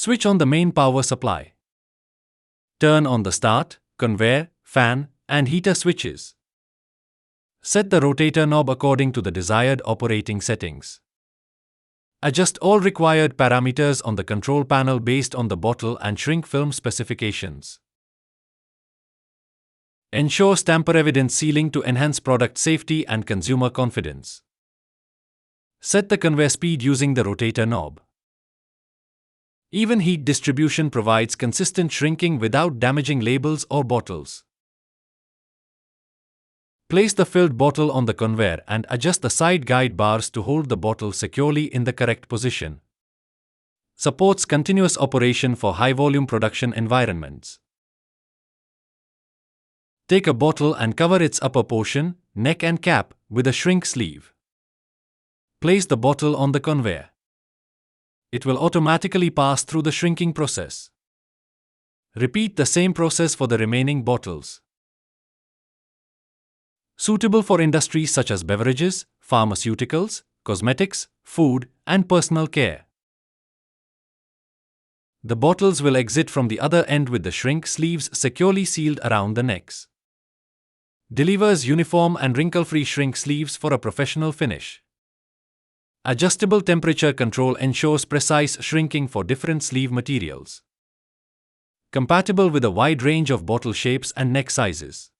Switch on the main power supply. Turn on the start, conveyor, fan, and heater switches. Set the rotator knob according to the desired operating settings. Adjust all required parameters on the control panel based on the bottle and shrink film specifications. Ensure tamper-evident sealing to enhance product safety and consumer confidence. Set the conveyor speed using the rotator knob. Even heat distribution provides consistent shrinking without damaging labels or bottles. Place the filled bottle on the conveyor and adjust the side guide bars to hold the bottle securely in the correct position. Supports continuous operation for high-volume production environments. Take a bottle and cover its upper portion, neck and cap, with a shrink sleeve. Place the bottle on the conveyor. It will automatically pass through the shrinking process. Repeat the same process for the remaining bottles. Suitable for industries such as beverages, pharmaceuticals, cosmetics, food, and personal care. The bottles will exit from the other end with the shrink sleeves securely sealed around the necks. Delivers uniform and wrinkle-free shrink sleeves for a professional finish. Adjustable temperature control ensures precise shrinking for different sleeve materials. Compatible with a wide range of bottle shapes and neck sizes.